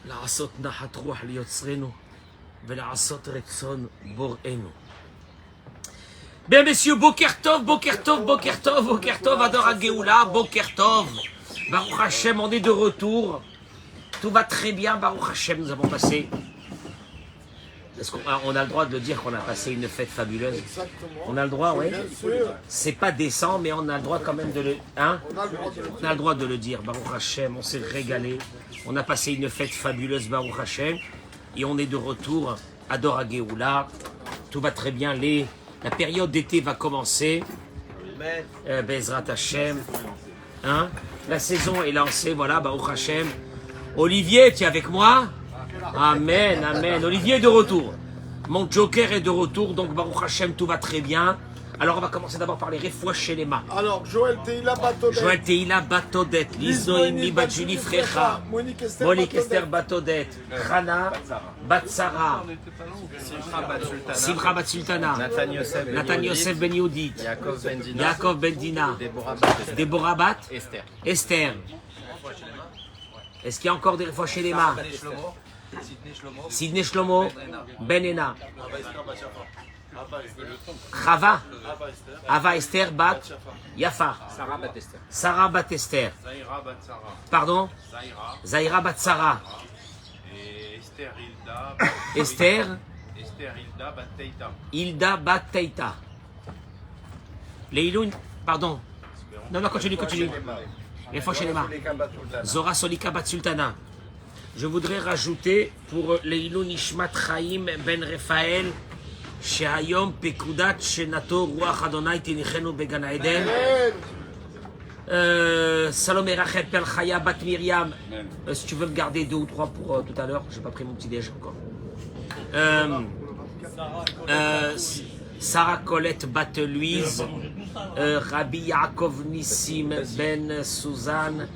לעשות נחת רוח ליוצרנו ולעשות רצון בוראנו. Bien, messieurs, Boker Tov, Boker Tov, Boker Tov, Boker Tov, Ador HaGeoula, Boker Tov. Baruch Hashem, on est de retour. Tout va très bien, Baruch Hashem, nous avons passé. Est-ce qu'on a le droit de dire qu'on a passé une fête fabuleuse? Exactement. On a le droit, oui. Bien sûr. C'est pas décent, mais on a le droit quand même de le. Hein? On a le droit de le On a le droit de le dire, Baruch Hashem, on s'est régalé. On a passé une fête fabuleuse, Baruch Hashem. Et on est de retour à Ador HaGeoula. Tout va très bien. La période d'été va commencer. Bezrat Hashem. Hein? La saison est lancée, voilà, Baruch Hashem. Olivier, tu es avec moi? Amen, amen. Olivier est de retour. Mon joker est de retour, donc Baruch Hashem, tout va très bien. Alors on va commencer d'abord par les refouach chez les mains. Alors, Joël Teila Batodet. Joël Teila Batodet, Liz Noémie Bat Julie Frecha, Monique Esther Batodet, Chana Batsara, Simcha Bat Sultana, Nathan Yosef Ben Yehudit, Yaakov Ben Dina, Déborah Bat Esther. Est-ce qu'il y a encore des refouach chez les mains? Sidney Shlomo, Ben Ena, Chava, Ava Esther Bat Yafa, Sarah Bat Esther, pardon, Zaira Bat Sarah, Esther, Hilda Bat Teita, Leiloun, pardon, non, continue. Les fois chez les mains. Zora Solika Bat Sultana. Je voudrais rajouter pour Leilou Nishmat Chaim Ben Raphaël, Sheayom Pekudat Shenato Ruach Adonai Tinichenu Began Eden. Salomé Rachel Pel Chaya Bat Myriam. Si tu veux me garder 2 ou 3 pour tout à l'heure, j'ai pas pris mon petit déj encore. Sarah Colette Bat Louise, Rabbi Yaakov Nissim Ben Suzanne,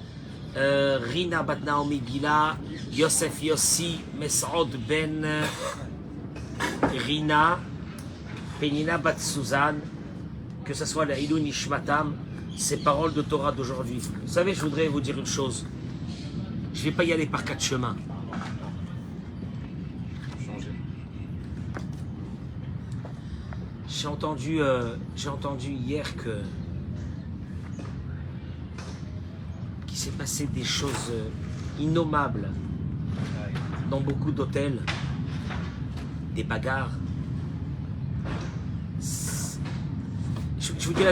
Rina Bat Naomi Gila, Yosef Yossi Mesrod Ben Rina, Penina Bat Suzanne, que ce soit la Ilou Nishmatam, ces paroles de Torah d'aujourd'hui. Vous savez, je voudrais vous dire une chose. Je ne vais pas y aller par 4 chemins. J'ai entendu hier qu'il s'est passé des choses innommables dans beaucoup d'hôtels, des bagarres. Je vous dis la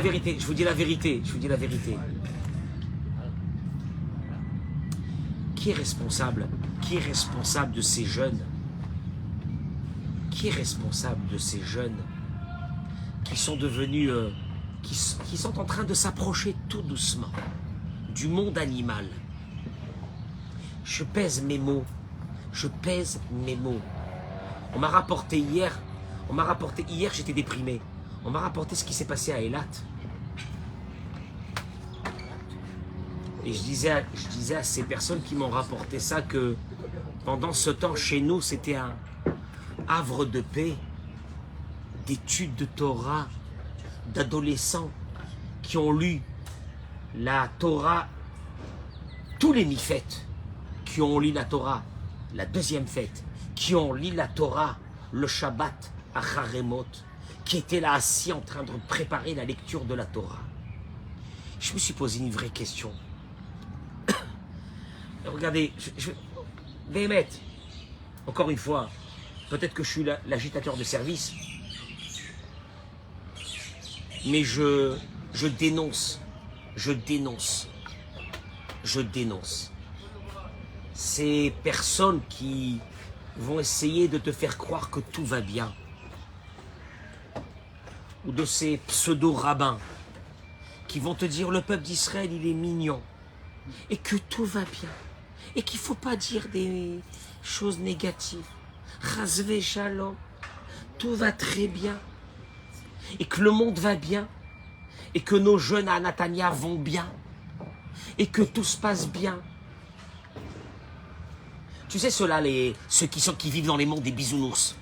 vérité. Qui est responsable de ces jeunes? Qui est responsable de ces jeunes qui sont devenus, qui sont en train de s'approcher tout doucement du monde animal? Je pèse mes mots. On m'a rapporté hier, j'étais déprimé. On m'a rapporté ce qui s'est passé à Eilat. Et je disais à ces personnes qui m'ont rapporté ça que pendant ce temps chez nous, c'était un havre de paix, d'études de Torah, d'adolescents qui ont lu la Torah, tous les mi-fêtes, qui ont lu la Torah, la deuxième fête, qui ont lu la Torah, le Shabbat à Haremot, qui étaient là assis en train de préparer la lecture de la Torah. Je me suis posé une vraie question. Regardez, Béhémet, encore une fois, peut-être que je suis l'agitateur de service, mais je dénonce ces personnes qui vont essayer de te faire croire que tout va bien, ou de ces pseudo-rabbins qui vont te dire le peuple d'Israël il est mignon et que tout va bien et qu'il ne faut pas dire des choses négatives. Chazvé shalom, tout va très bien et que le monde va bien et que nos jeunes à Natania vont bien et que tout se passe bien. Tu sais ceux-là, ceux qui vivent dans les mondes des bisounours,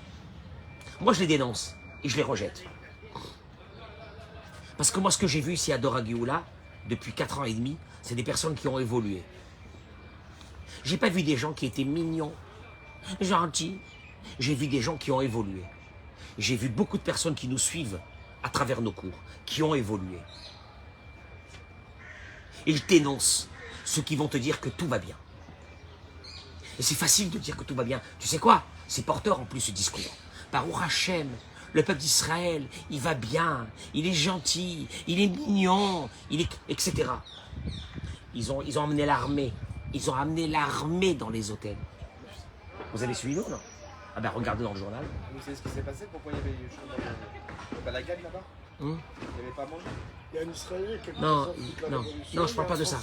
moi je les dénonce et je les rejette. Parce que moi ce que j'ai vu ici à Ador HaGeoula, depuis 4 ans et demi, c'est des personnes qui ont évolué. J'ai pas vu des gens qui étaient mignons, gentils. J'ai vu des gens qui ont évolué. J'ai vu beaucoup de personnes qui nous suivent à travers nos cours, qui ont évolué. Et je dénonce ceux qui vont te dire que tout va bien. Et c'est facile de dire que tout va bien. Tu sais quoi? C'est porteur en plus ce discours. Baruch Hashem, le peuple d'Israël, il va bien, il est gentil, il est mignon, etc. Ils ont amené l'armée. Ils ont amené l'armée dans les hôtels. Vous avez suivi nous, non? Ah ben regardez dans le journal. Vous savez ce qui s'est passé? Pourquoi il y avait eu le balagan là-bas? Il n'y avait pas mangé? Il y a un Israélien qui a Non, je parle pas de ça.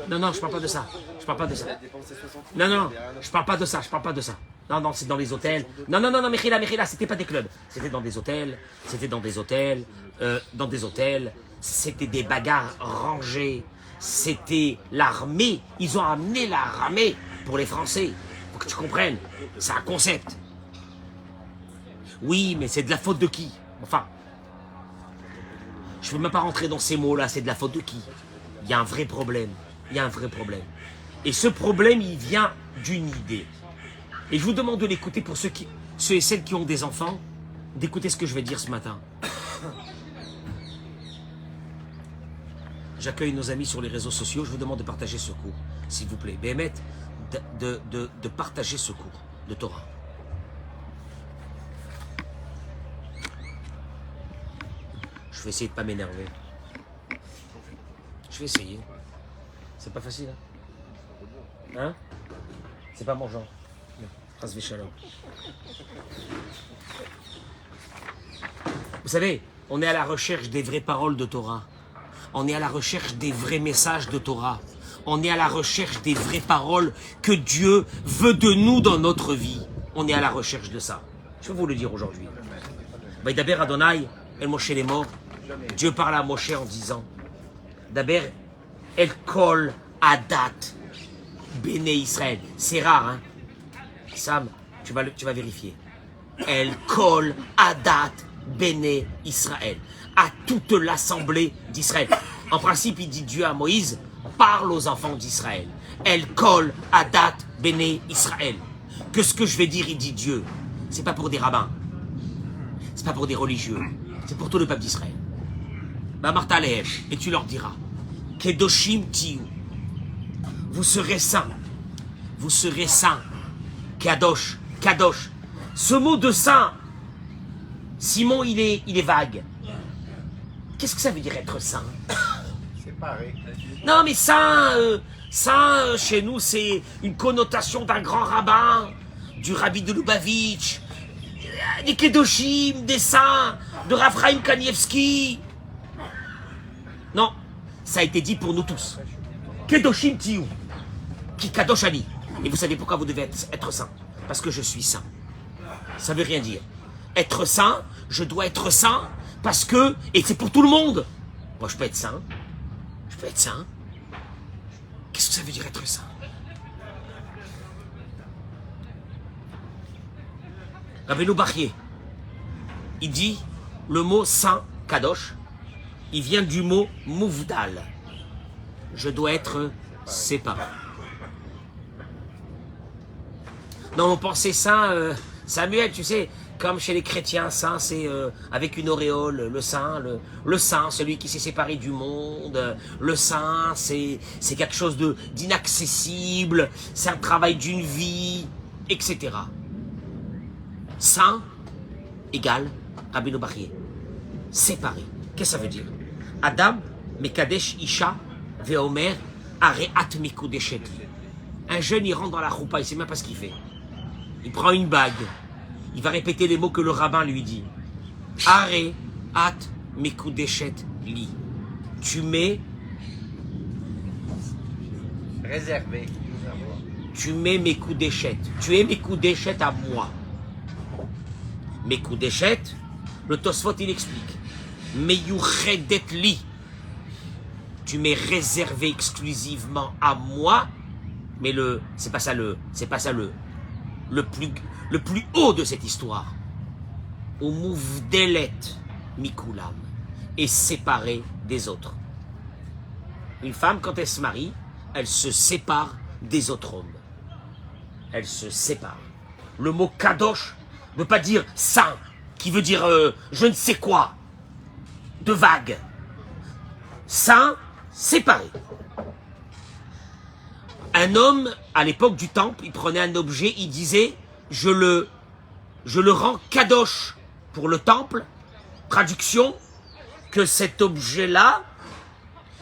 Non, je parle pas de ça. Je parle pas de ça. Il a dépensé 60 000. Non, je parle pas de ça, je parle pas de ça. Non, c'est dans les hôtels. Non, Mechila, c'était pas des clubs. C'était dans des hôtels. C'était des bagarres rangées. C'était l'armée. Ils ont amené l'armée pour les Français. Faut que tu comprennes. C'est un concept. Oui, mais c'est de la faute de qui? Enfin, je ne veux même pas rentrer dans ces mots-là. C'est de la faute de qui? Il y a un vrai problème. Et ce problème, il vient d'une idée. Et je vous demande de l'écouter pour ceux et celles qui ont des enfants, d'écouter ce que je vais dire ce matin. J'accueille nos amis sur les réseaux sociaux. Je vous demande de partager ce cours, s'il vous plaît. Béhémet, de partager ce cours de Torah. Je vais essayer de ne pas m'énerver. Je vais essayer. C'est pas facile, hein? C'est pas mon genre. Vous savez, on est à la recherche des vraies paroles de Torah. On est à la recherche des vrais messages de Torah. On est à la recherche des vraies paroles que Dieu veut de nous dans notre vie. On est à la recherche de ça. Je vais vous le dire aujourd'hui. Vaïdaber Adonai, El Moshe les morts. Dieu parle à Moshe en disant, Daber El Kol Adat Béné Israël. C'est rare, hein? Sam, tu vas vérifier. El Kol Adat Béné Israël. À toute l'assemblée d'Israël. En principe, il dit Dieu à Moïse, parle aux enfants d'Israël. El Kol Adat Béné Israël. Que ce que je vais dire, il dit Dieu. C'est pas pour des rabbins. C'est pas pour des religieux. C'est pour tout le peuple d'Israël. Bah, Martha Alehesh, et tu leur diras, Kedoshim Tiou. Vous serez saints. Vous serez saints. Kadosh, Kadosh. Ce mot de saint, Simon, il est vague. Qu'est-ce que ça veut dire être saint? C'est pareil. Non, mais saint, chez nous, c'est une connotation d'un grand rabbin, du rabbi de Lubavitch, des Kedoshim, des saints, de Raphaïm Kanievski. Non, ça a été dit pour nous tous. Kedoshim Tiou, qui Kadosh Ali. Et vous savez pourquoi vous devez être saint? Parce que je suis saint. Ça veut rien dire. Être saint, je dois être saint parce que, et c'est pour tout le monde. Moi, je peux être saint. Je peux être saint. Qu'est-ce que ça veut dire être saint? Rabbeinu Bachye, il dit le mot saint, Kadosh, il vient du mot mouvdal. Je dois être séparé. Non, on pensait saint, Samuel, tu sais, comme chez les chrétiens, saint, c'est avec une auréole, le saint, celui qui s'est séparé du monde, le saint, c'est quelque chose d'inaccessible, c'est un travail d'une vie, etc. Saint égale Rabbeinu Bachye. Séparé. Qu'est-ce que ça veut dire? Adam, Mekadesh Isha, Veomer, Areat Mikudeshet. Un jeune, il rentre dans la choupa, il ne sait même pas ce qu'il fait. Il prend une bague. Il va répéter les mots que le rabbin lui dit. Areat Mikudeshet li. Tu mets. Réservé. Tu mets mes coups d'échette. Tu es mes coups d'échette à moi. Mes coups d'échette, le Tosfot il explique. Meyuchedet li. Tu m'es réservé exclusivement à moi, mais c'est pas ça le plus haut de cette histoire. Au mouvdelet mikulam, est séparée des autres. Une femme, quand elle se marie, elle se sépare des autres hommes. elles se séparent. Le mot kadosh ne veut pas dire saint, qui veut dire je ne sais quoi, de vague. Saint, séparé. Un homme, à l'époque du temple, il prenait un objet, il disait je le rends kadosh pour le temple. Traduction, que cet objet-là,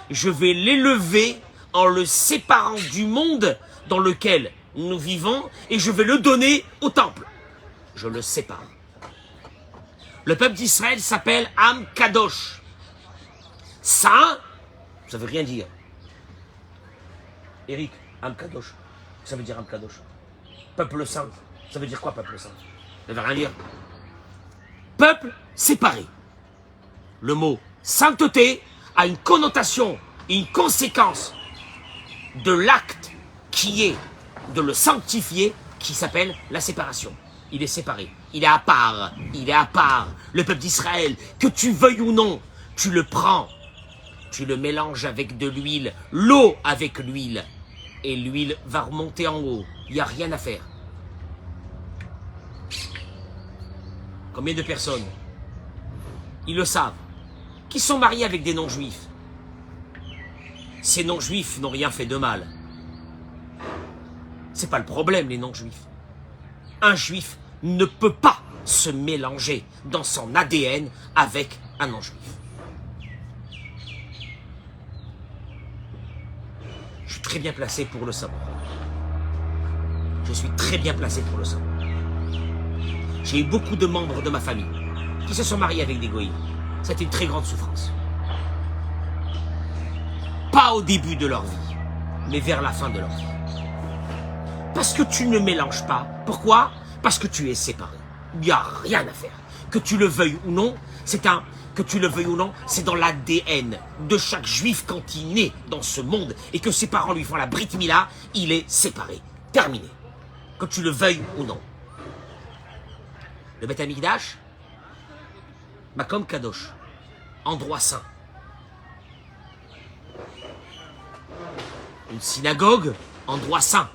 je vais l'élever en le séparant du monde dans lequel nous vivons et je vais le donner au temple. Je le sépare. Le peuple d'Israël s'appelle Am Kadosh. Ça veut rien dire. Eric, Am Kadosh, ça veut dire Am Kadosh. Peuple saint, ça veut dire quoi peuple saint? Ça veut rien dire. Peuple séparé. Le mot sainteté a une connotation, une conséquence de l'acte qui est de le sanctifier, qui s'appelle la séparation. Il est séparé, il est à part, il est à part. Le peuple d'Israël, que tu veuilles ou non, tu le prends, tu le mélanges avec de l'huile, l'eau avec l'huile, et l'huile va remonter en haut. Il n'y a rien à faire. Combien de personnes, ils le savent, qui sont mariés avec des non-juifs? Ces non-juifs n'ont rien fait de mal. C'est pas le problème, les non-juifs. Un juif ne peut pas se mélanger dans son ADN avec un non-juif. Je suis très bien placé pour le savoir. Je suis très bien placé pour le savoir. J'ai eu beaucoup de membres de ma famille qui se sont mariés avec des goïs. C'était une très grande souffrance. Pas au début de leur vie, mais vers la fin de leur vie. Parce que tu ne mélanges pas. Pourquoi? Parce que tu es séparé. Il n'y a rien à faire. Que tu le veuilles ou non, c'est dans l'ADN de chaque juif quand il naît dans ce monde et que ses parents lui font la Brit Mila, il est séparé. Terminé. Que tu le veuilles ou non. Le Beth Amikdash, Makom Kadosh, endroit saint. Une synagogue, endroit saint.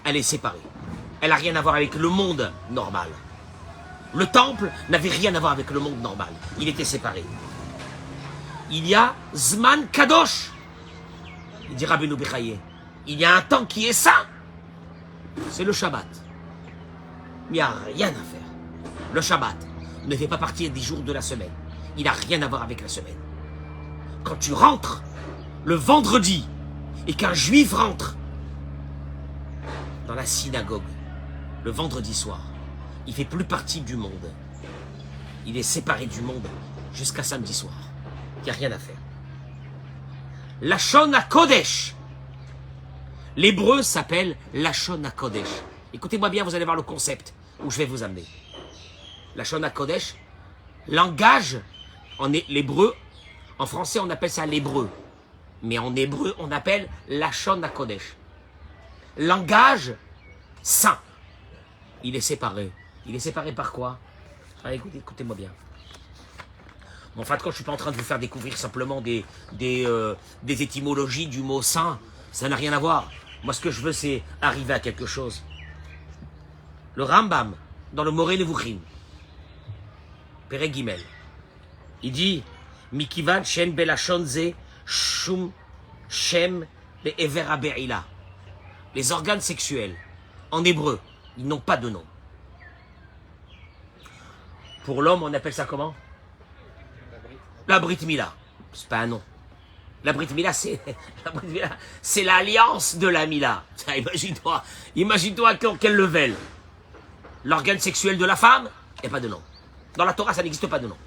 Elle est séparée. Elle n'a rien à voir avec le monde normal. Le temple n'avait rien à voir avec le monde normal. Il était séparé. Il y a Zman Kadosh. Il dit Rabbeinu Bechaye. Il y a un temps qui est saint. C'est le Shabbat. Il n'y a rien à faire. Le Shabbat ne fait pas partie des jours de la semaine. Il n'a rien à voir avec la semaine. Quand tu rentres le vendredi et qu'un juif rentre dans la synagogue le vendredi soir, il ne fait plus partie du monde. Il est séparé du monde jusqu'à samedi soir. Il n'y a rien à faire. Lachon HaKodesh. L'hébreu s'appelle Lachon HaKodesh. Écoutez-moi bien, vous allez voir le concept où je vais vous amener. Lachon HaKodesh, langage, l'hébreu, en français on appelle ça l'hébreu. Mais en hébreu on appelle Lachon HaKodesh. Langage saint. Il est séparé. Il est séparé par quoi? Écoutez-moi bien. Bon, en fin de compte, je ne suis pas en train de vous faire découvrir simplement des étymologies du mot saint. Ça n'a rien à voir. Moi, ce que je veux, c'est arriver à quelque chose. Le Rambam, dans le Moreh Nevuchim, Perek Gimel, il dit Mikivan shen belashon ze shum shem be'ever habe'ila. Les organes sexuels, en hébreu, ils n'ont pas de nom. Pour l'homme, on appelle ça comment? La Brit Mila. C'est pas un nom. La Brit Mila, c'est l'alliance de la Mila. Imagine-toi quel level. L'organe sexuel de la femme, il n'y a pas de nom. Dans la Torah, ça n'existe pas de nom.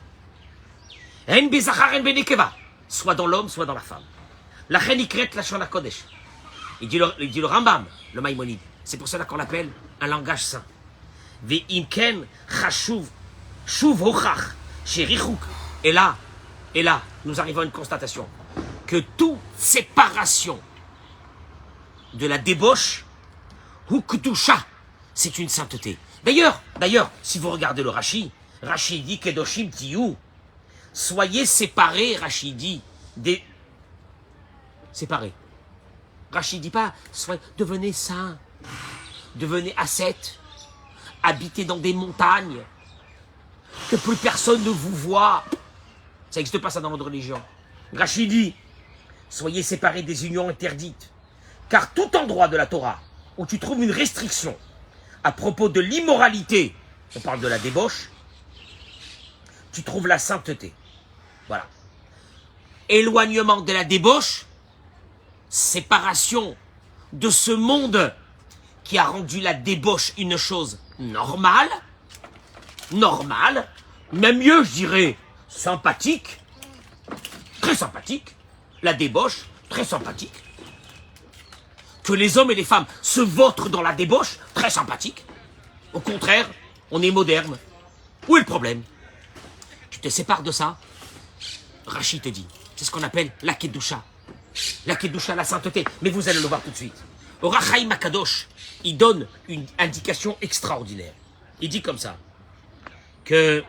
En bezachar en benekeva. Soit dans l'homme, soit dans la femme. La chenikret la Lachon HaKodesh. Il dit le Rambam, le Maïmonide. C'est pour cela qu'on l'appelle un langage saint. Ve'imken chashuv shuv hochach sherichuk. Et là, nous arrivons à une constatation que toute séparation de la débauche, ou kedusha, c'est une sainteté. D'ailleurs, si vous regardez le Rashi dit kedoshim tiyu, soyez séparés, Rashi dit, séparés. Rashi dit pas, devenez saints. devenez ascète, habitez dans des montagnes, que plus personne ne vous voit. Ça n'existe pas ça dans notre religion. Rachid dit, soyez séparés des unions interdites, car tout endroit de la Torah où tu trouves une restriction à propos de l'immoralité, on parle de la débauche, tu trouves la sainteté. Voilà. Éloignement de la débauche, séparation de ce monde qui a rendu la débauche une chose normale, même mieux, je dirais, sympathique, très sympathique, la débauche, très sympathique. Que les hommes et les femmes se vautrent dans la débauche, très sympathique. Au contraire, on est moderne. Où est le problème? Tu te sépares de ça. Rachid te dit, c'est ce qu'on appelle la Kedusha. La Kedusha, la sainteté. Mais vous allez le voir tout de suite. Au Rachaim Akadosh, il donne une indication extraordinaire. Il dit comme ça, que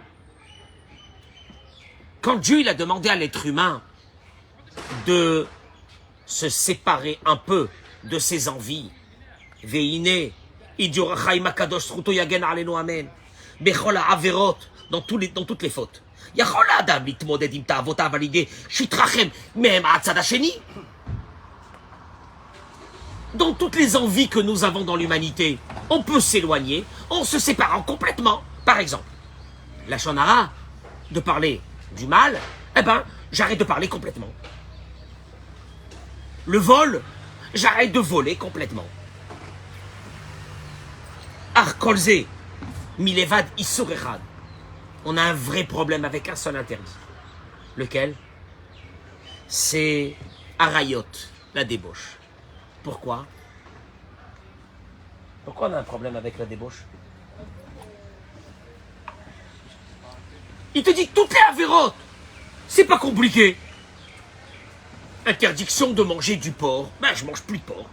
quand Dieu il a demandé à l'être humain de se séparer un peu de ses envies, Veine, il dit au Rachaim Akadosh, Sruto Yagen Alenu Amen, Bechol Averot, dans toutes les fautes. Yachol Adam litmoded im ta'avotav al yidei shitrachem mehem ha'atzad hasheni. Dans toutes les envies que nous avons dans l'humanité, on peut s'éloigner en se séparant complètement. Par exemple, la lachon hara, de parler du mal, eh ben, j'arrête de parler complètement. Le vol, j'arrête de voler complètement. Ar kolze, milevad isur echad. On a un vrai problème avec un seul interdit. Lequel? C'est arayot, la débauche. Pourquoi? Pourquoi on a un problème avec la débauche? Il te dit toutes les avérotes. C'est pas compliqué. Interdiction de manger du porc. Ben, je mange plus de porc.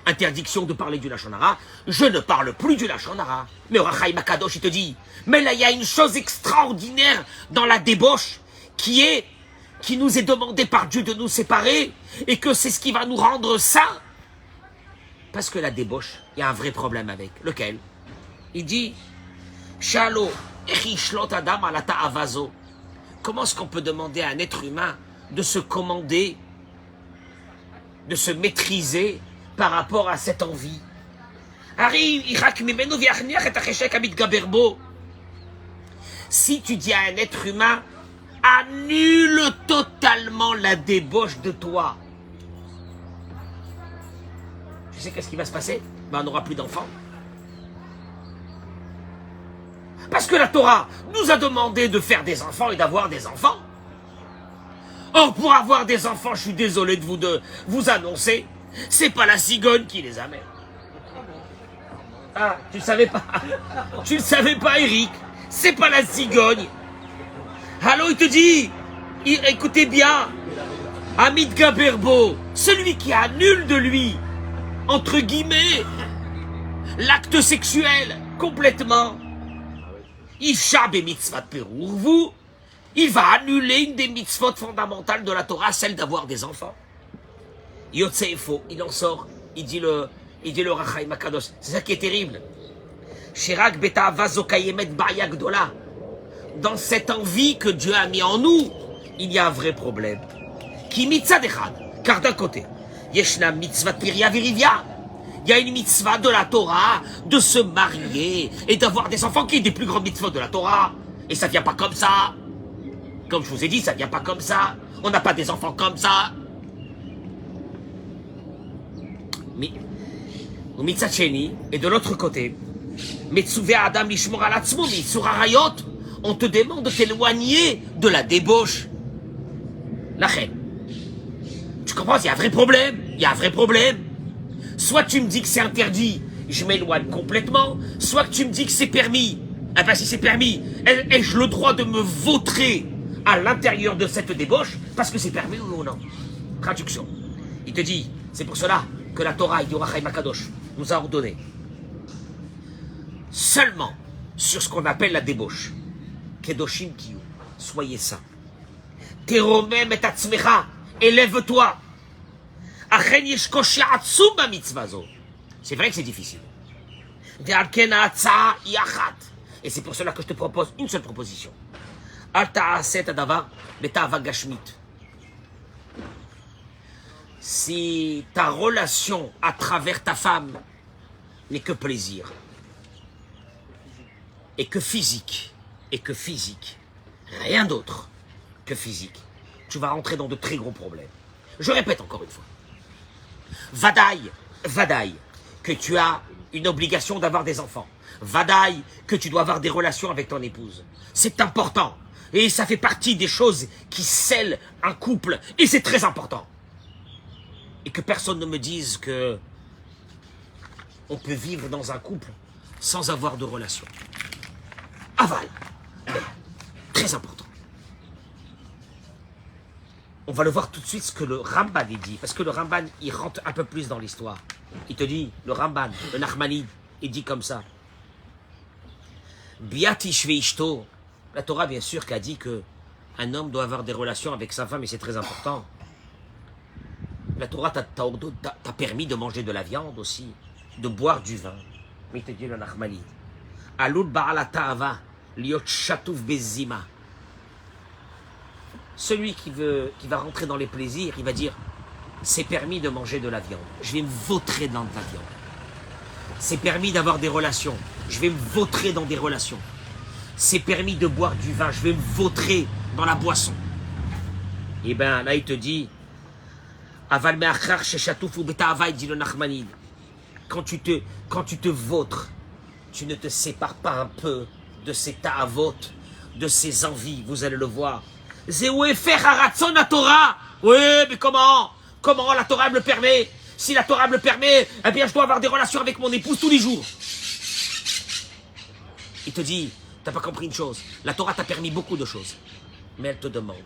Interdiction de parler du lachon hara. Je ne parle plus du lachon hara. Mais au Rachaim Akadosh, il te dit, mais là, il y a une chose extraordinaire dans la débauche qui nous est demandé par Dieu de nous séparer et que c'est ce qui va nous rendre saints. Parce que la débauche, il y a un vrai problème avec. Lequel? Il dit, Shalo, Echishlot Adam alata avazo. Comment est-ce qu'on peut demander à un être humain de se commander, de se maîtriser par rapport à cette envie? Si tu dis à un être humain, annule totalement la débauche de toi, tu sais qu'est-ce qui va se passer? Ben, on n'aura plus d'enfants. Parce que la Torah nous a demandé de faire des enfants et d'avoir des enfants. Or, pour avoir des enfants, je suis désolé de vous annoncer, c'est pas la cigogne qui les amène. Ah, tu ne savais pas? Tu ne savais pas, Eric? C'est pas la cigogne. Allô, il te dit, écoutez bien, Amit Gaberbo, celui qui annule de lui, entre guillemets, l'acte sexuel, complètement, Isha be mitzvah perour, vous, il va annuler une des mitzvot fondamentales de la Torah, celle d'avoir des enfants. Yotseifo, il en sort, il dit le Rachaim Akadosh. C'est ça qui est terrible. Shirak beta vazokayemet ba'ya gdola. Dans cette envie que Dieu a mis en nous, il y a un vrai problème. Ki mitzad echad, car d'un côté, yeshna mitzvah pirya virivya. Il y a une mitzvah de la Torah de se marier et d'avoir des enfants qui est des plus grandes mitzvahs de la Torah. Et ça vient pas comme ça. Comme je vous ai dit, ça vient pas comme ça. On n'a pas des enfants comme ça. Mais, mitzvah cheni, et de l'autre côté, Metsuve Adam lishmor al atzmo mitzur harayot. On te demande de t'éloigner de la débauche. La reine. Tu comprends? Il y a un vrai problème. Il y a un vrai problème. Soit tu me dis que c'est interdit, je m'éloigne complètement. Soit que tu me dis que c'est permis. Eh bien, si c'est permis, ai-je le droit de me vautrer à l'intérieur de cette débauche parce que c'est permis ou non? Traduction. Il te dit, c'est pour cela que la Torah, il dit au Rachaim Akadosh, nous a ordonné seulement sur ce qu'on appelle la débauche. Kedoshim Kiyu, soyez saints. Teromem et atzmecha, élève-toi. C'est vrai que c'est difficile. Et c'est pour cela que je te propose une seule proposition. Si ta relation à travers ta femme n'est que plaisir, et que physique, rien d'autre que physique, tu vas rentrer dans de très gros problèmes. Je répète encore une fois. Vadaï, que tu as une obligation d'avoir des enfants. Vadaï, que tu dois avoir des relations avec ton épouse. C'est important. Et ça fait partie des choses qui scellent un couple. Et c'est très important. Et que personne ne me dise que on peut vivre dans un couple sans avoir de relation. Aval. Très important. On va le voir tout de suite ce que le Ramban dit. Parce que le Ramban, il rentre un peu plus dans l'histoire. Il te dit, le Ramban, le Nachmanide, il dit comme ça. Biati shveishto. La Torah, bien sûr, qui a dit que un homme doit avoir des relations avec sa femme et c'est très important. La Torah t'a permis de manger de la viande aussi, de boire du vin. Mais il te dit le Nachmanide. Alul ba'ala ta'ava liot shatouf bezima. Celui qui va rentrer dans les plaisirs, il va dire c'est permis de manger de la viande. Je vais me vautrer dans de la viande. C'est permis d'avoir des relations. Je vais me vautrer dans des relations. C'est permis de boire du vin. Je vais me vautrer dans la boisson. Et bien là, il te dit Aval me'achar sheshatouf beta'ava, dit le Nachmanide. Quand tu te vautres, tu ne te sépares pas un peu de ces ta'avot, de ces envies. Vous allez le voir. Zéoué faire haratzon la Torah. Oui, mais comment la Torah me le permet? Si la Torah me le permet, eh bien je dois avoir des relations avec mon épouse tous les jours. Il te dit, t'as pas compris une chose. La Torah t'a permis beaucoup de choses. Mais elle te demande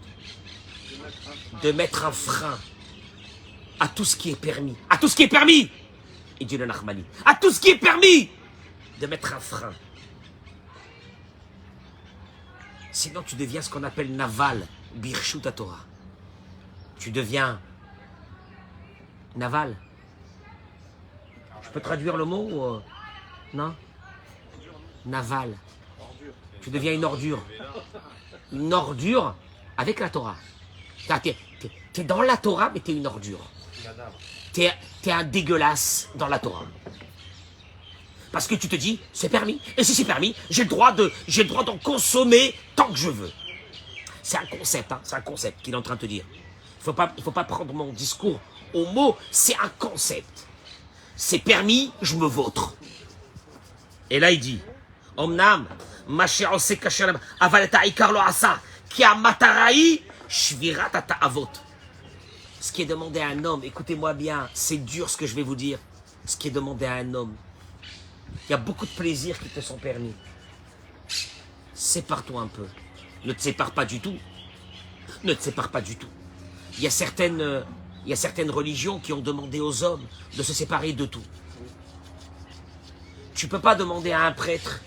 de mettre un frein à tout ce qui est permis. À tout ce qui est permis. Il dit le Nachmani. À tout ce qui est permis. De mettre un frein. Sinon, tu deviens ce qu'on appelle naval, birshut à Torah. Tu deviens naval. Je peux traduire le mot ou non? Naval. Tu deviens une ordure. Une ordure avec la Torah. T'es dans la Torah, mais t'es une ordure. T'es un dégueulasse dans la Torah. Parce que tu te dis, c'est permis. Et si c'est permis, j'ai le droit d'en consommer tant que je veux. C'est un concept, hein, c'est un concept qu'il est en train de te dire. Il faut pas prendre mon discours au mot, c'est un concept. C'est permis, je me vautre. Et là il dit, Omnam, Mashéose Kashalam, Avaleta Ikarlo Asa, Kia Mataraï, Shvirat Ata Avot. Ce qui est demandé à un homme, écoutez-moi bien, c'est dur ce que je vais vous dire. Ce qui est demandé à un homme, il y a beaucoup de plaisirs qui te sont permis. Sépare-toi un peu. Ne te sépare pas du tout. Ne te sépare pas du tout. Il y a certaines religions qui ont demandé aux hommes de se séparer de tout. Tu ne peux pas demander à un prêtre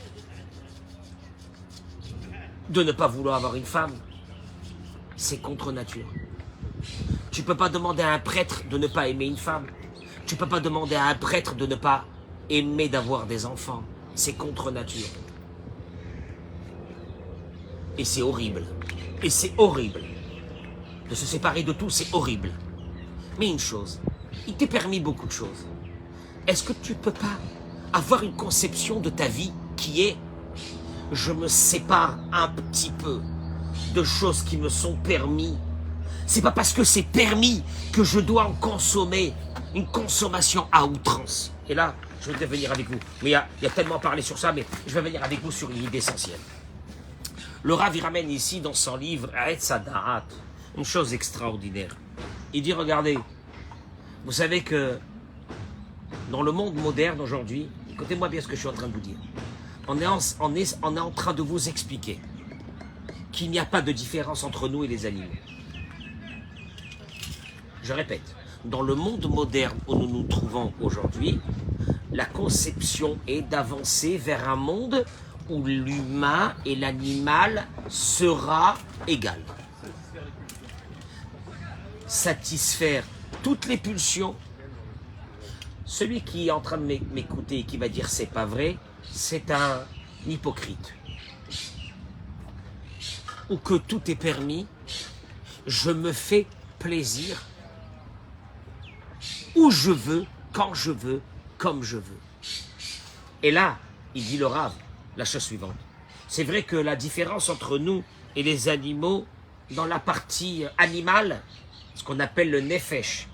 de ne pas vouloir avoir une femme. C'est contre nature. Tu ne peux pas demander à un prêtre de ne pas aimer une femme. Tu ne peux pas demander à un prêtre de ne pas aimer d'avoir des enfants. C'est contre nature. Et c'est horrible. Et c'est horrible. De se séparer de tout, c'est horrible. Mais une chose, il t'est permis beaucoup de choses. Est-ce que tu ne peux pas avoir une conception de ta vie qui est je me sépare un petit peu de choses qui me sont permis. C'est pas parce que c'est permis que je dois en consommer. Une consommation à outrance. Et là, je vais venir avec vous. Mais il y a tellement parlé sur ça, mais je vais venir avec vous sur une idée essentielle. Le Rav, il ramène ici dans son livre Etz Hadarat une chose extraordinaire. Il dit, regardez, vous savez que dans le monde moderne aujourd'hui, écoutez-moi bien ce que je suis en train de vous dire. On est en train de vous expliquer qu'il n'y a pas de différence entre nous et les animaux. Je répète. Dans le monde moderne où nous nous trouvons aujourd'hui, la conception est d'avancer vers un monde où l'humain et l'animal sera égal. Satisfaire toutes les pulsions, celui qui est en train de m'écouter et qui va dire c'est pas vrai, c'est un hypocrite. Ou que tout est permis, je me fais plaisir où je veux, quand je veux, comme je veux. Et là, il dit le Rav, la chose suivante. C'est vrai que la différence entre nous et les animaux, dans la partie animale, ce qu'on appelle le nefesh.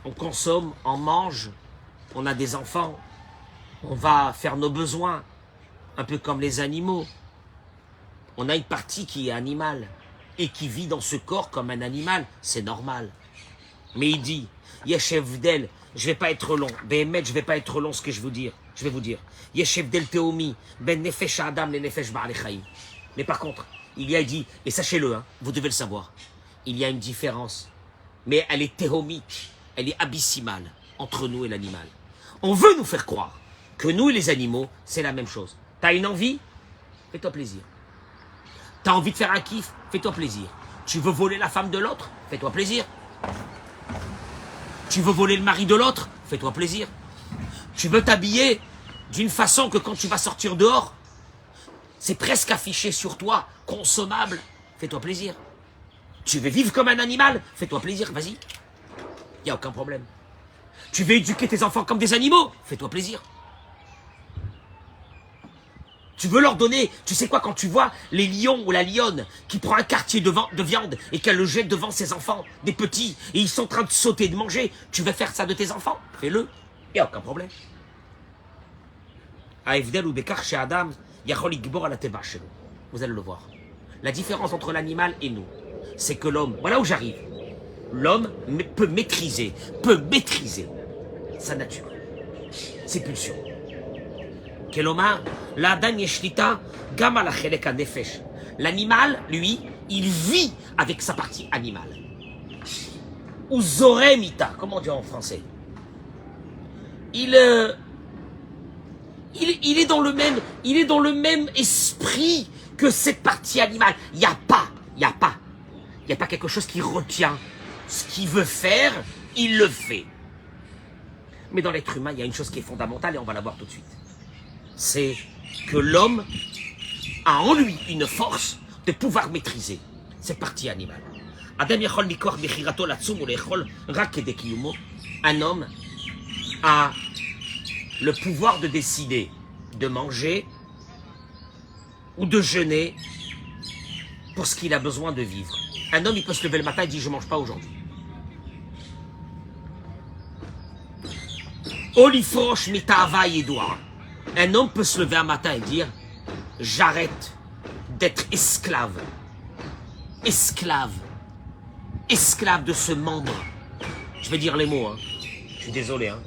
On consomme, on mange, on a des enfants, on va faire nos besoins, un peu comme les animaux. On a une partie qui est animale et qui vit dans ce corps comme un animal, c'est normal. Mais il dit, Yeshev Del, je vais pas être long, Behemet, je vais pas être long ce que je vais vous dire. Yeshev Del Teomi, Ben Nefesh Adam, le Nefesh Ba'al Chaim. Mais par contre, il dit, et sachez-le, hein, vous devez le savoir, il y a une différence, mais elle est théomique, elle est abyssimale entre nous et l'animal. On veut nous faire croire que nous et les animaux, c'est la même chose. T'as une envie? Fais-toi plaisir. T'as envie de faire un kiff? Fais-toi plaisir. Tu veux voler la femme de l'autre? Fais-toi plaisir. Tu veux voler le mari de l'autre? Fais-toi plaisir. Tu veux t'habiller d'une façon que quand tu vas sortir dehors, c'est presque affiché sur toi, consommable? Fais-toi plaisir. Tu veux vivre comme un animal? Fais-toi plaisir, vas-y. Il n'y a aucun problème. Tu veux éduquer tes enfants comme des animaux? Fais-toi plaisir. Tu veux leur donner, tu sais quoi, quand tu vois les lions ou la lionne qui prend un quartier de viande et qu'elle le jette devant ses enfants, des petits, et ils sont en train de sauter, de manger, tu veux faire ça de tes enfants? Fais-le, il n'y a aucun problème. Aïvdel ou Bekar chez Adam, Yachol Igbor à la Teba chez nous. Vous allez le voir. La différence entre l'animal et nous, c'est que l'homme, voilà où j'arrive, l'homme peut maîtriser sa nature, ses pulsions. L'animal, lui, il vit avec sa partie animale. Ou zoremita, comment on dit en français? Il est dans le même esprit que cette partie animale. Il n'y a pas quelque chose qui retient. Ce qu'il veut faire, il le fait. Mais dans l'être humain, il y a une chose qui est fondamentale et on va la voir tout de suite. C'est que l'homme a en lui une force de pouvoir maîtriser cette partie animale. Un homme a le pouvoir de décider de manger ou de jeûner pour ce qu'il a besoin de vivre. Un homme, il peut se lever le matin et dire « je ne mange pas aujourd'hui ». Olifroche mitava yedoua. Un homme peut se lever un matin et dire « j'arrête d'être esclave. Esclave. Esclave de ce membre. » Je vais dire les mots, hein. Je suis désolé, hein.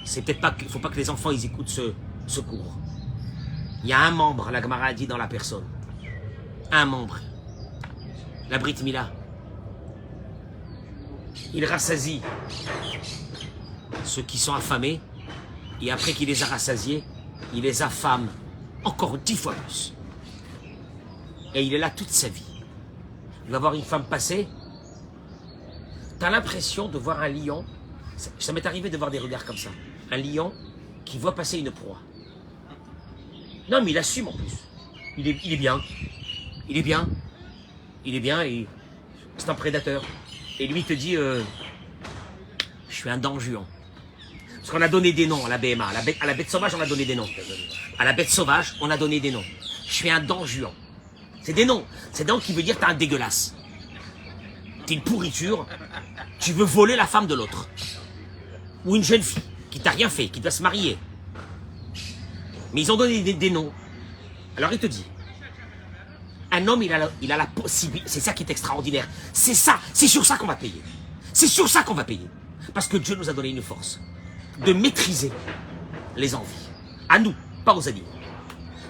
C'est peut-être pas, il ne faut pas que les enfants ils écoutent ce cours. Il y a un membre, la Gemara a dit dans la personne. Un membre. La Brit Mila. Il rassasie ceux qui sont affamés, et après qu'il les a rassasiés, il les affame encore 10 fois plus. Et il est là toute sa vie. Il va voir une femme passer, tu as l'impression de voir un lion, ça m'est arrivé de voir des regards comme ça, un lion qui voit passer une proie. Non mais il assume en plus, il est bien, et c'est un prédateur. Et lui il te dit, je suis un don juan. Parce qu'on a donné des noms à la BMA. À la bête sauvage, on a donné des noms. À la bête sauvage, on a donné des noms. Je suis un don juan. C'est des noms. C'est des noms qui veut dire t'es un dégueulasse. T'es une pourriture. Tu veux voler la femme de l'autre. Ou une jeune fille qui t'a rien fait, qui doit se marier. Mais ils ont donné des noms. Alors il te dit, un homme, il a la possibilité. C'est ça qui est extraordinaire. C'est ça. C'est sur ça qu'on va payer. C'est sur ça qu'on va payer. Parce que Dieu nous a donné une force de maîtriser les envies. À nous, pas aux animaux.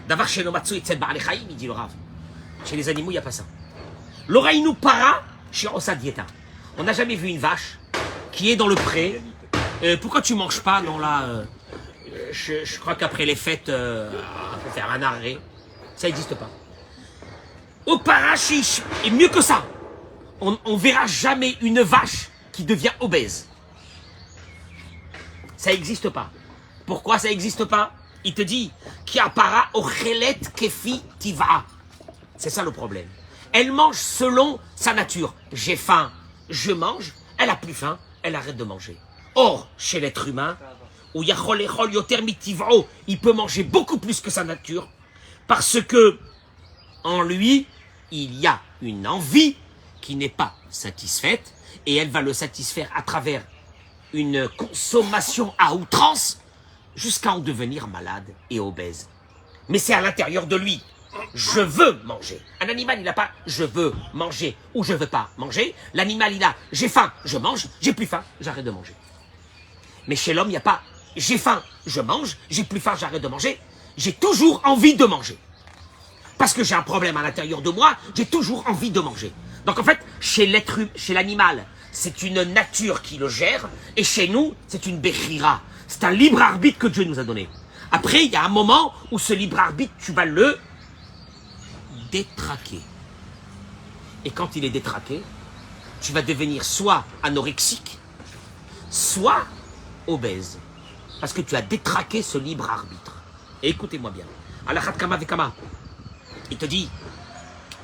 D'avoir chez l'omatsu et tsel ba'al chaim, il dit le Rav. Chez les animaux, il n'y a pas ça. L'oreille para chez Osa Dieta. On n'a jamais vu une vache qui est dans le pré. Pourquoi tu manges pas? Non, là, je crois qu'après les fêtes, on peut faire un arrêt. Ça n'existe pas. Au parachiche, et mieux que ça, on verra jamais une vache qui devient obèse. Ça n'existe pas. Pourquoi ça n'existe pas? Il te dit qui appara ochelet kefi tiva. C'est ça le problème. Elle mange selon sa nature. J'ai faim, je mange. Elle a plus faim, elle arrête de manger. Or, chez l'être humain, où yachol echol yoter mitivro, il peut manger beaucoup plus que sa nature, parce que en lui, il y a une envie qui n'est pas satisfaite, et elle va le satisfaire à travers une consommation à outrance, jusqu'à en devenir malade et obèse. Mais c'est à l'intérieur de lui. Je veux manger. Un animal, il n'a pas je veux manger ou je veux pas manger. L'animal, il a j'ai faim, je mange, j'ai plus faim, j'arrête de manger. Mais chez l'homme, il n'y a pas j'ai faim, je mange, j'ai plus faim, j'arrête de manger. J'ai toujours envie de manger. Parce que j'ai un problème à l'intérieur de moi, j'ai toujours envie de manger. Donc en fait, chez l'animal, c'est une nature qui le gère, et chez nous, c'est une bechira. C'est un libre arbitre que Dieu nous a donné. Après, il y a un moment où ce libre arbitre, tu vas le détraquer. Et quand il est détraqué, tu vas devenir soit anorexique, soit obèse. Parce que tu as détraqué ce libre arbitre. Et écoutez-moi bien. Alachat kama vekama. Il te dit,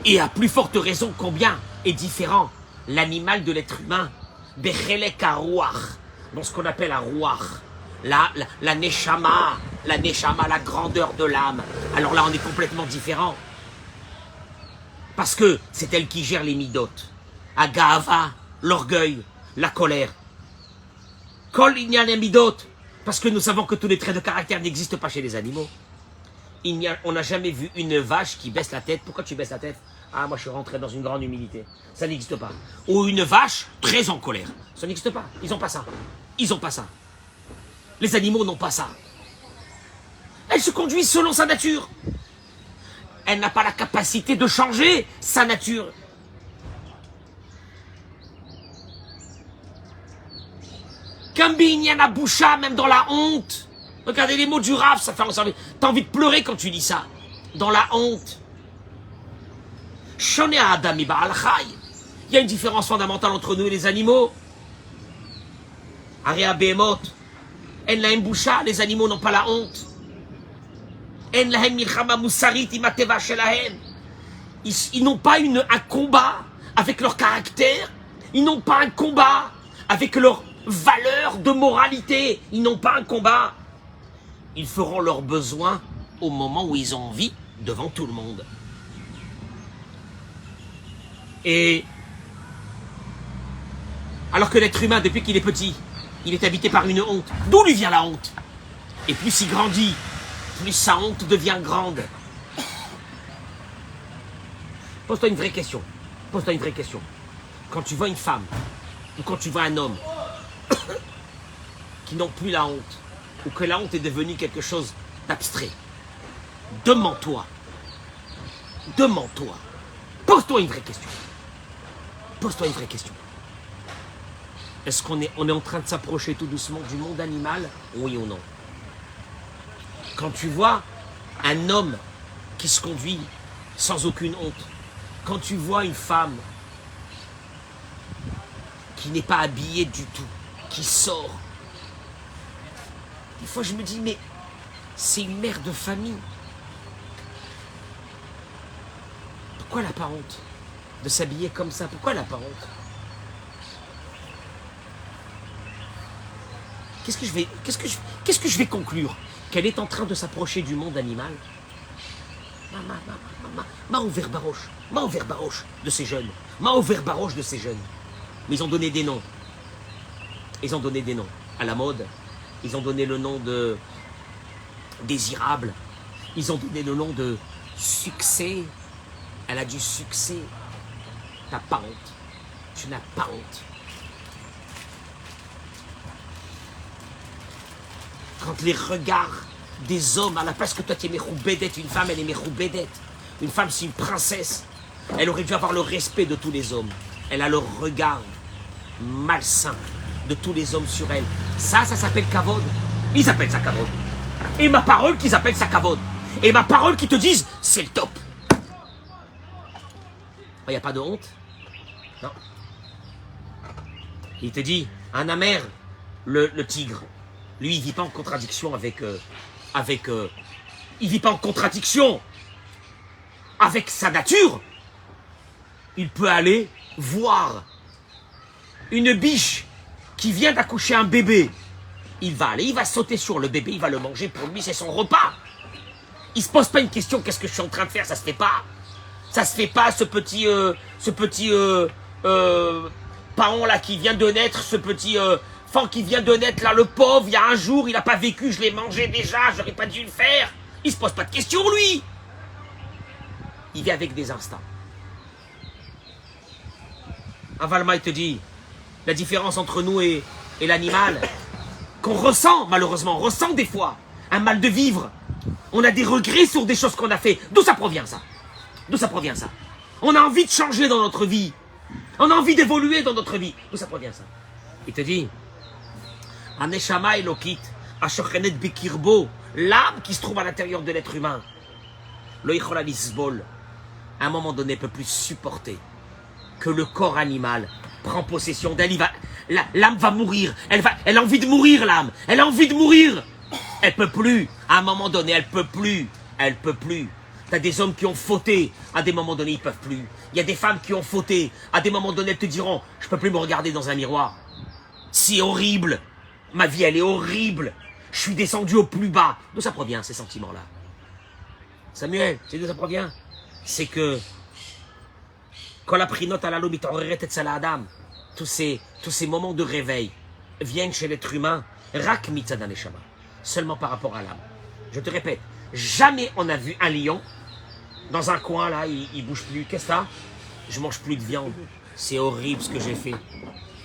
et à plus forte raison, combien est différent l'animal de l'être humain, bechelek harouach, dans ce qu'on appelle la rouach, la neshama, la grandeur de l'âme. Alors là, on est complètement différent. Parce que c'est elle qui gère les midotes. Agava, l'orgueil, la colère. Kol inyan les midotes. Parce que nous savons que tous les traits de caractère n'existent pas chez les animaux. On n'a jamais vu une vache qui baisse la tête. Pourquoi tu baisses la tête? Ah, moi je suis rentré dans une grande humilité. Ça n'existe pas. Ou une vache très en colère. Ça n'existe pas. Ils n'ont pas ça. Ils n'ont pas ça. Les animaux n'ont pas ça. Elle se conduit selon sa nature. Elle n'a pas la capacité de changer sa nature. Kambi, il y en a boucha, même dans la honte. Regardez les mots du Rav, ça fait ressortir. T'as envie de pleurer quand tu dis ça. Dans la honte. Shone Adam iba al chay. Il y a une différence fondamentale entre nous et les animaux. Area Behemot. En lahem boucha, les animaux n'ont pas la honte. En lahem milchama musarit im hateva shelahem. Ils n'ont pas un combat avec leur caractère. Ils n'ont pas un combat avec leur valeur de moralité. Ils n'ont pas un combat. Ils feront leurs besoins au moment où ils ont envie, devant tout le monde. Et alors que l'être humain, depuis qu'il est petit, il est habité par une honte. D'où lui vient la honte? Et plus il grandit, plus sa honte devient grande. Pose-toi une vraie question. Pose-toi une vraie question. Quand tu vois une femme, ou quand tu vois un homme, qui n'ont plus la honte, ou que la honte est devenue quelque chose d'abstrait, demande-toi. Demande-toi. Pose-toi une vraie question. Pose-toi une vraie question. Est-ce qu'on est en train de s'approcher tout doucement du monde animal? Oui ou non? Quand tu vois un homme qui se conduit sans aucune honte, quand tu vois une femme qui n'est pas habillée du tout, qui sort, des fois je me dis, mais c'est une mère de famille. Pourquoi elle n'a pas honte de s'habiller comme ça? Pourquoi elle n'a pas honte? Qu'est-ce que je vais conclure? Qu'elle est en train de s'approcher du monde animal? M'a ouvert baroche de ces jeunes. M'a ouvert baroche de ces jeunes. Mais ils ont donné des noms. Ils ont donné des noms à la mode. Ils ont donné le nom de désirable. Ils ont donné le nom de succès. Elle a du succès. T'as pas honte. Tu n'as pas honte. Quand les regards des hommes, à la place que toi tu es méchoubédette, une femme elle est méchoubédette. Une femme c'est une princesse. Elle aurait dû avoir le respect de tous les hommes. Elle a le regard malsain de tous les hommes sur elle. Ça s'appelle kavod. Ils appellent ça kavod. Et ma parole qu'ils appellent ça kavod. Et ma parole qui te disent c'est le top. Il n'y a pas de honte? Non. Il Il te dit, un amer, le tigre, lui, il vit pas en contradiction il vit pas en contradiction avec sa nature. Il peut aller voir une biche qui vient d'accoucher un bébé. Il va aller, il va sauter sur le bébé, il va le manger. Pour lui, c'est son repas. Il se pose pas une question, qu'est-ce que je suis en train de faire? Ça se fait pas. Ça se fait pas, ce petit paon là qui vient de naître, ce petit enfant qui vient de naître là, le pauvre, il y a un jour, il n'a pas vécu, je l'ai mangé déjà, j'aurais pas dû le faire. Il se pose pas de questions, lui. Il vit avec des instincts. Avalma, il te dit, la différence entre nous et l'animal, qu'on ressent, malheureusement, on ressent des fois un mal de vivre. On a des regrets sur des choses qu'on a fait. D'où ça provient, ça? D'où ça provient, ça? On a envie de changer dans notre vie. On a envie d'évoluer dans notre vie. D'où ça provient, ça? Il te dit, Aneshama Elokit, Ashochenet Bekirbo, l'âme qui se trouve à l'intérieur de l'être humain, le Ichola Lisbol, à un moment donné, ne peut plus supporter que le corps animal prend possession d'elle. L'âme va mourir. Elle a envie de mourir, l'âme. Elle a envie de mourir. Elle peut plus. À un moment donné, elle peut plus. Elle peut plus. T'as des hommes qui ont fauté. À des moments donnés, ils peuvent plus. Il y a des femmes qui ont fauté. À des moments donnés, elles te diront, je peux plus me regarder dans un miroir. C'est horrible. Ma vie, elle est horrible. Je suis descendu au plus bas. D'où ça provient, ces sentiments-là? Samuel, c'est d'où ça provient? C'est que quand la prinote à la lobby Adam, tous ces moments de réveil viennent chez l'être humain, rak mitzadan neshama, seulement par rapport à l'âme. Je te répète, jamais on a vu un lion dans un coin là, il bouge plus. Qu'est-ce que ça? Je mange plus de viande. C'est horrible ce que j'ai fait.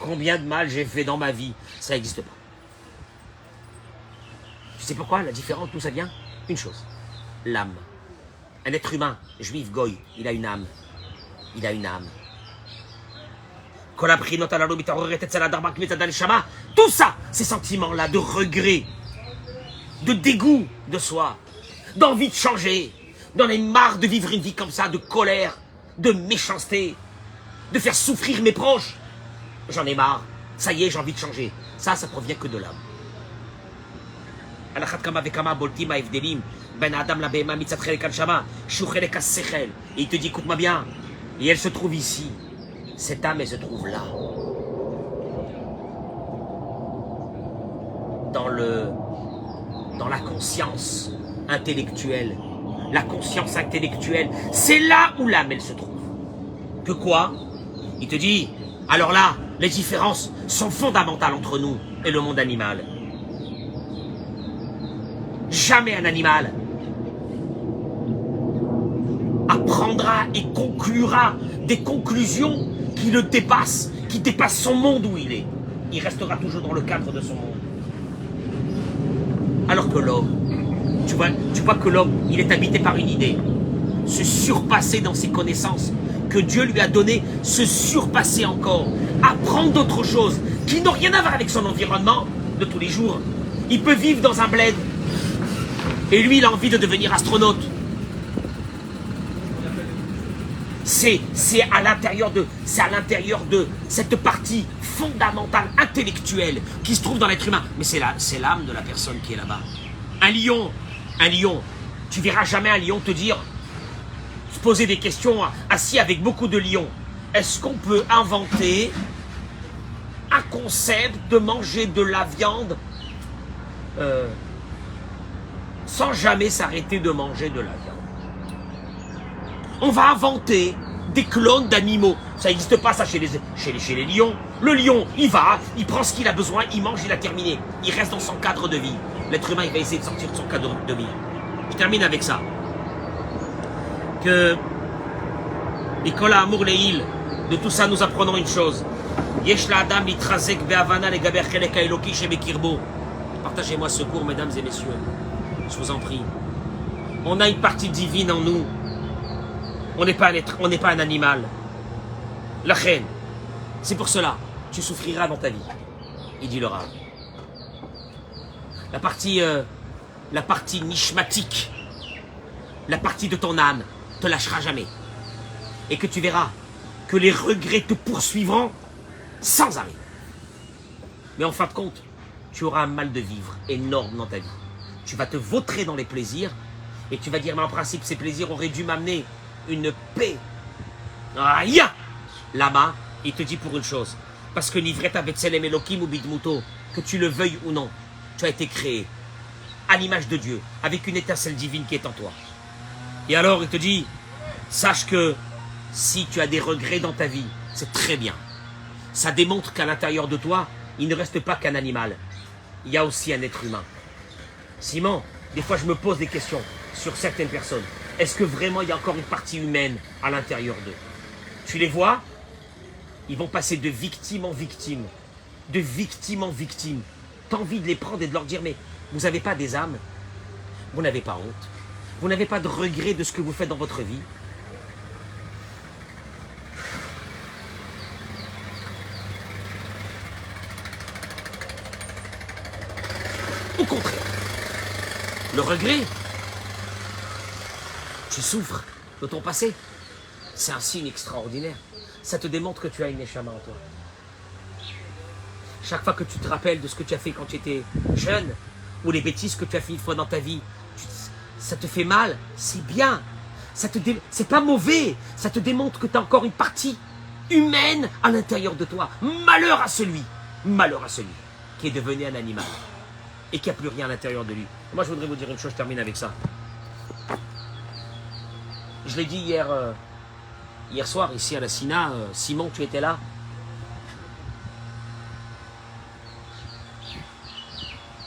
Combien de mal j'ai fait dans ma vie? Ça n'existe pas. Tu sais pourquoi la différence, d'où ça vient? Une chose, l'âme. Un être humain, juif, goy, il a une âme. Il a une âme. Tout ça, ces sentiments-là de regret, de dégoût de soi, d'envie de changer, d'en avoir marre de vivre une vie comme ça, de colère, de méchanceté, de faire souffrir mes proches. J'en ai marre. Ça y est, j'ai envie de changer. Ça provient que de l'âme. Et il te dit, écoute-moi bien, et elle se trouve ici. Cette âme, elle se trouve là. Dans la conscience intellectuelle. La conscience intellectuelle, c'est là où l'âme, elle se trouve. Que quoi? Il te dit, alors là, les différences sont fondamentales entre nous et le monde animal. Jamais un animal apprendra et conclura des conclusions qui le dépassent, qui dépassent son monde où il est. Il restera toujours dans le cadre de son monde. Alors que l'homme, tu vois que l'homme, il est habité par une idée. Se surpasser dans ses connaissances que Dieu lui a données, se surpasser encore, apprendre d'autres choses qui n'ont rien à voir avec son environnement de tous les jours. Il peut vivre dans un bled et lui, il a envie de devenir astronaute. C'est à l'intérieur de cette partie fondamentale, intellectuelle, qui se trouve dans l'être humain. Mais c'est l'âme de la personne qui est là-bas. Un lion, tu verras jamais un lion te dire, se poser des questions assis avec beaucoup de lions. Est-ce qu'on peut inventer un concept de manger de la viande sans jamais s'arrêter de manger de la viande? On va inventer des clones d'animaux. Ça n'existe pas ça chez les lions. Le lion, il va, il prend ce qu'il a besoin, il mange, il a terminé. Il reste dans son cadre de vie. L'être humain, il va essayer de sortir de son cadre de vie. Je termine avec ça. Que École à Amour Leil, de tout ça nous apprenons une chose. Yesh la Adam litrazek be'avana legaber chelek ha'eloki shebekirbo. Partagez-moi ce cours, mesdames et messieurs. Je vous en prie. On a une partie divine en nous. On n'est pas un animal. La reine. C'est pour cela, tu souffriras dans ta vie. Il dit le Rav. La partie nishmatique, la partie de ton âme, te lâchera jamais. Et que tu verras que les regrets te poursuivront sans arrêt. Mais en fin de compte, tu auras un mal de vivre énorme dans ta vie. Tu vas te vautrer dans les plaisirs et tu vas dire, mais en principe, ces plaisirs auraient dû m'amener une paix. Aïe! Là-bas, il te dit pour une chose. Parce que Nivreta Betselem Elohim ou Bidmuto, que tu le veuilles ou non, tu as été créé à l'image de Dieu, avec une étincelle divine qui est en toi. Et alors, il te dit, sache que si tu as des regrets dans ta vie, c'est très bien. Ça démontre qu'à l'intérieur de toi, il ne reste pas qu'un animal. Il y a aussi un être humain. Simon, des fois je me pose des questions sur certaines personnes. Est-ce que vraiment il y a encore une partie humaine à l'intérieur d'eux? Tu les vois? Ils vont passer de victime en victime. De victime en victime. Tu as envie de les prendre et de leur dire, mais vous n'avez pas des âmes? Vous n'avez pas honte? Vous n'avez pas de regret de ce que vous faites dans votre vie? Au contraire, le regret, tu souffres de ton passé. C'est un signe extraordinaire. Ça te démontre que tu as une neshama en toi. Chaque fois que tu te rappelles de ce que tu as fait quand tu étais jeune, ou les bêtises que tu as fait une fois dans ta vie, ça te fait mal, c'est bien. C'est pas mauvais. Ça te démontre que tu as encore une partie humaine à l'intérieur de toi. Malheur à celui qui est devenu un animal et qui n'a plus rien à l'intérieur de lui. Moi, je voudrais vous dire une chose, je termine avec ça. Je l'ai dit hier soir, ici à la Sina, Simon, tu étais là.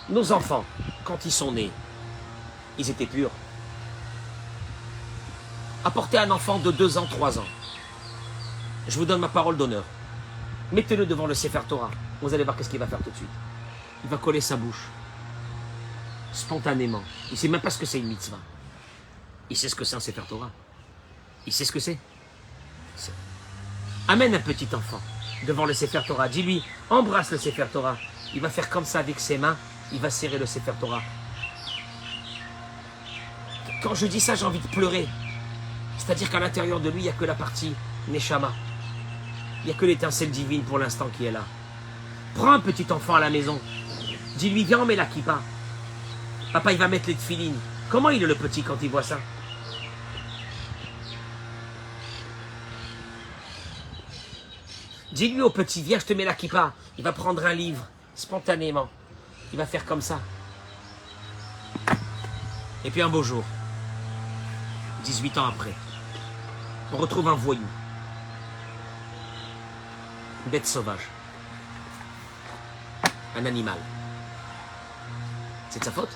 Nos enfants, quand ils sont nés, ils étaient purs. Apportez un enfant de 2 ans, 3 ans. Je vous donne ma parole d'honneur. Mettez-le devant le Sefer Torah. Vous allez voir qu'est-ce qu'il va faire tout de suite. Il va coller sa bouche. Spontanément. Il ne sait même pas ce que c'est une mitzvah. Il sait ce que c'est un Sefer Torah. Il sait ce que c'est. Amène un petit enfant devant le Sefer Torah. Dis-lui, embrasse le Sefer Torah. Il va faire comme ça avec ses mains. Il va serrer le Sefer Torah. Quand je dis ça, j'ai envie de pleurer. C'est-à-dire qu'à l'intérieur de lui, il n'y a que la partie Neshama. Il n'y a que l'étincelle divine pour l'instant qui est là. Prends un petit enfant à la maison. Dis-lui, viens, on met la kippa. Papa, il va mettre les tefilines. Comment il est le petit quand il voit ça? Dis-lui au petit, viens, je te mets la kippa. Il va prendre un livre, spontanément. Il va faire comme ça. Et puis un beau jour, 18 ans après, on retrouve un voyou. Une bête sauvage. Un animal. C'est de sa faute?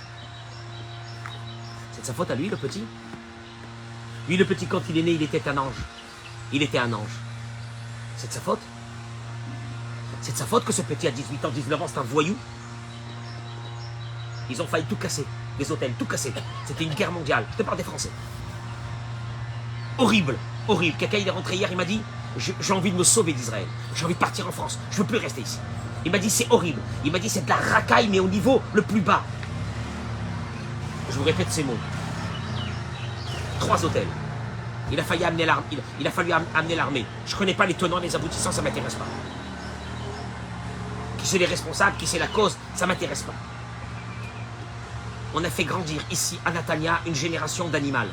C'est de sa faute à lui, le petit? Lui, le petit, quand il est né, il était un ange. Il était un ange. C'est de sa faute? C'est de sa faute que ce petit, à 18 ans, 19 ans, c'est un voyou? Ils ont failli tout casser. Les hôtels, tout casser. C'était une guerre mondiale. Je te parle des Français. Horrible, horrible. Quelqu'un, il est rentré hier, il m'a dit, j'ai envie de me sauver d'Israël. J'ai envie de partir en France. Je ne veux plus rester ici. Il m'a dit, c'est horrible. Il m'a dit, c'est de la racaille, mais au niveau le plus bas. Je vous répète ces mots. 3 hôtels. Il a fallu amener l'armée. Je ne connais pas les tenants, les aboutissants, ça ne m'intéresse pas. Qui c'est les responsables, qui c'est la cause, ça ne m'intéresse pas. On a fait grandir ici, à Natania, une génération d'animaux.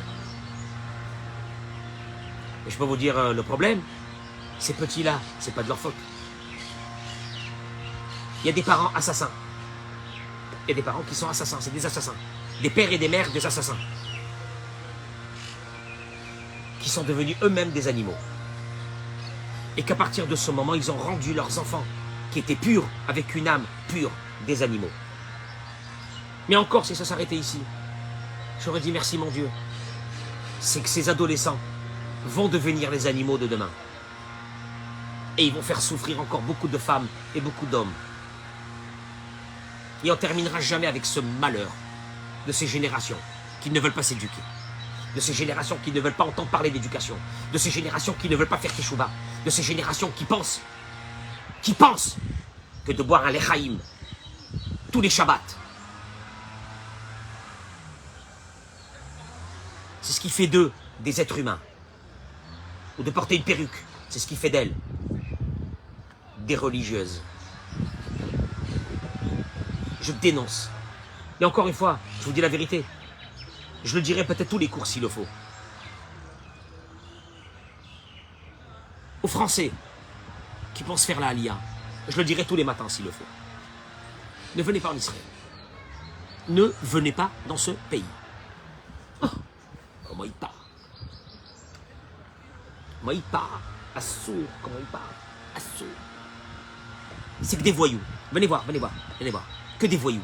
Et je peux vous dire le problème, ces petits-là, c'est pas de leur faute. Il y a des parents assassins. Il y a des parents qui sont assassins, c'est des assassins. Des pères et des mères, des assassins. Qui sont devenus eux-mêmes des animaux. Et qu'à partir de ce moment, ils ont rendu leurs enfants, qui étaient purs, avec une âme pure, des animaux. Mais encore, si ça s'arrêtait ici, j'aurais dit merci mon Dieu. C'est que ces adolescents vont devenir les animaux de demain. Et ils vont faire souffrir encore beaucoup de femmes et beaucoup d'hommes. Et on ne terminera jamais avec ce malheur de ces générations qui ne veulent pas s'éduquer. De ces générations qui ne veulent pas entendre parler d'éducation. De ces générations qui ne veulent pas faire teshuva. De ces générations qui pensent que de boire un lechaïm tous les Shabbats, c'est ce qui fait d'eux des êtres humains. Ou de porter une perruque, c'est ce qui fait d'elles des religieuses. Je dénonce. Et encore une fois, je vous dis la vérité. Je le dirai peut-être tous les cours s'il le faut. Aux Français qui pensent faire la Aliyah, je le dirai tous les matins s'il le faut. Ne venez pas en Israël. Ne venez pas dans ce pays. Oh, comment il part? Comment il part? Assour, comment il part? Assour. C'est que des voyous. Venez voir, venez voir, venez voir. Que des voyous.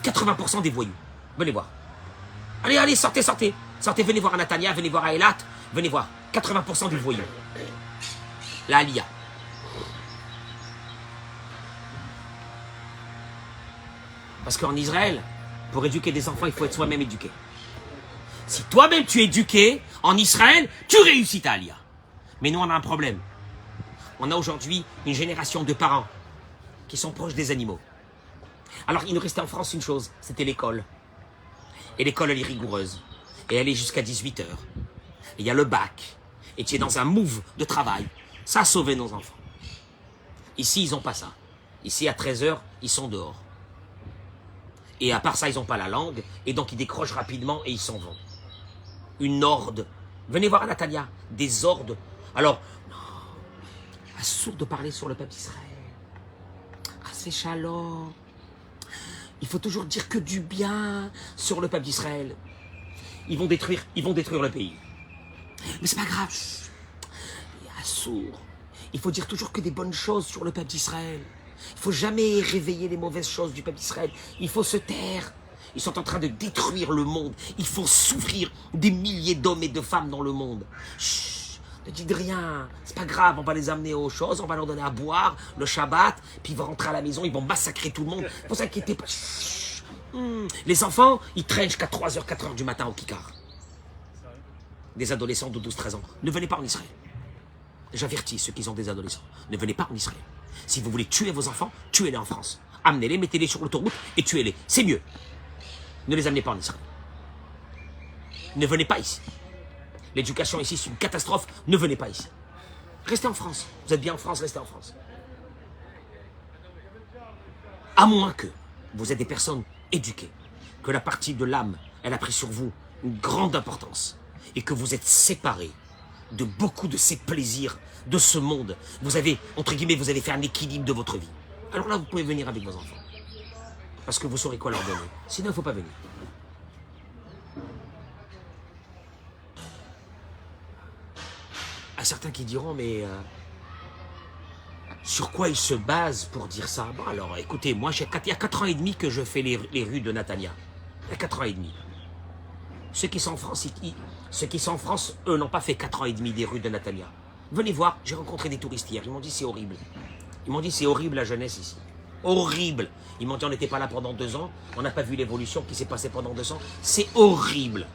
80% des voyous. Venez voir. Allez, allez, sortez, sortez. Sortez, venez voir à Natania, venez voir à Eilat. Venez voir. 80% des voyous. La Aliyah. Parce qu'en Israël, pour éduquer des enfants, il faut être soi-même éduqué. Si toi-même tu es éduqué, en Israël, tu réussis ta Aliyah. Mais nous, on a un problème. On a aujourd'hui une génération de parents qui sont proches des animaux. Alors, il nous restait en France une chose, c'était l'école. Et l'école, elle est rigoureuse. Et elle est jusqu'à 18h. Et il y a le bac. Et tu es dans un move de travail. Ça a sauvé nos enfants. Ici, ils n'ont pas ça. Ici, à 13h, ils sont dehors. Et à part ça, ils n'ont pas la langue. Et donc, ils décrochent rapidement et ils s'en vont. Une horde. Venez voir à Natania. Des hordes. Alors, non. Assour de parler sur le peuple d'Israël. Ah, c'est shalom. Il faut toujours dire que du bien sur le peuple d'Israël. Ils vont détruire le pays. Mais c'est pas grave. Assour. Il faut dire toujours que des bonnes choses sur le peuple d'Israël. Il ne faut jamais réveiller les mauvaises choses du peuple d'Israël. Il faut se taire. Ils sont en train de détruire le monde. Il faut souffrir des milliers d'hommes et de femmes dans le monde. Chut, ne dites rien. C'est pas grave, on va les amener aux choses, on va leur donner à boire le Shabbat, puis ils vont rentrer à la maison, ils vont massacrer tout le monde. Ne vous inquiétez pas. Les enfants, ils traînent jusqu'à 3h, 4h du matin au Kikar. Des adolescents de 12-13 ans. Ne venez pas en Israël. J'avertis ceux qui ont des adolescents. Ne venez pas en Israël. Si vous voulez tuer vos enfants, tuez-les en France. Amenez-les, mettez-les sur l'autoroute et tuez-les. C'est mieux. Ne les amenez pas en Israël. Ne venez pas ici. L'éducation ici, c'est une catastrophe. Ne venez pas ici. Restez en France. Vous êtes bien en France, restez en France. À moins que vous êtes des personnes éduquées, que la partie de l'âme, elle a pris sur vous une grande importance et que vous êtes séparés de beaucoup de ces plaisirs de ce monde. Vous avez, entre guillemets, vous avez fait un équilibre de votre vie. Alors là, vous pouvez venir avec vos enfants. Parce que vous saurez quoi leur donner. Sinon, il ne faut pas venir. À certains qui diront, mais sur quoi ils se basent pour dire ça? Bon, alors, écoutez, moi, il y a 4 ans et demi que je fais les rues de Natania. Il y a 4 ans et demi. Ceux qui sont en France, eux, n'ont pas fait 4 ans et demi des rues de Natania. Venez voir, j'ai rencontré des touristes hier. Ils m'ont dit, c'est horrible. Ils m'ont dit, c'est horrible la jeunesse ici. Horrible. Ils m'ont dit, on n'était pas là pendant 2 ans. On n'a pas vu l'évolution qui s'est passée pendant 2 ans. C'est horrible.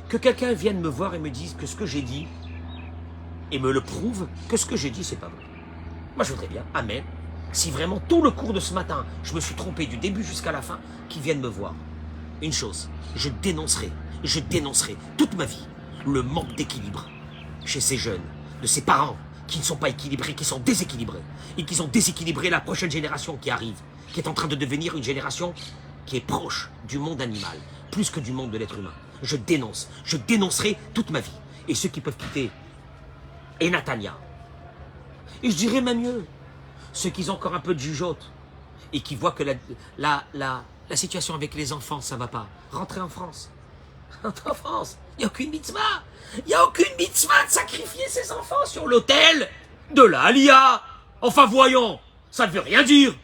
Que quelqu'un vienne me voir et me dise que ce que j'ai dit, et me le prouve, que ce que j'ai dit, c'est pas bon. Moi, je voudrais bien, amen, si vraiment tout le cours de ce matin, je me suis trompé du début jusqu'à la fin, qu'ils viennent me voir. Une chose, je dénoncerai toute ma vie le manque d'équilibre chez ces jeunes, de ces parents qui ne sont pas équilibrés, qui sont déséquilibrés, et qui ont déséquilibré la prochaine génération qui arrive, qui est en train de devenir une génération qui est proche du monde animal, plus que du monde de l'être humain. Je dénoncerai toute ma vie. Et ceux qui peuvent quitter, et Natania. Et je dirais même mieux, ceux qui ont encore un peu de jugeote, et qui voient que la situation avec les enfants, ça ne va pas. Rentrez en France. Rentrez en France. Il n'y a aucune mitzvah. Il n'y a aucune mitzvah de sacrifier ses enfants sur l'autel de la Aliyah. Enfin, voyons, ça ne veut rien dire.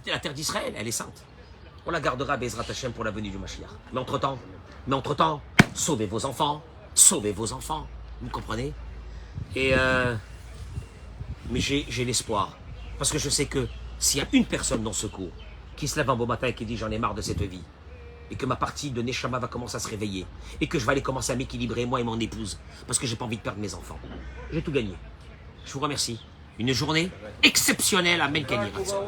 La terre d'Israël, elle est sainte. On la gardera, Bezrat Hashem, pour la venue du Mashiach. Mais entre-temps, sauvez vos enfants. Sauvez vos enfants. Vous comprenez? Et mais j'ai l'espoir. Parce que je sais que s'il y a une personne dans ce cours qui se lève un beau matin et qui dit j'en ai marre de cette vie, et que ma partie de Neshama va commencer à se réveiller, et que je vais aller commencer à m'équilibrer, moi et mon épouse, parce que j'ai pas envie de perdre mes enfants. J'ai tout gagné. Je vous remercie. Une journée exceptionnelle à Melkani.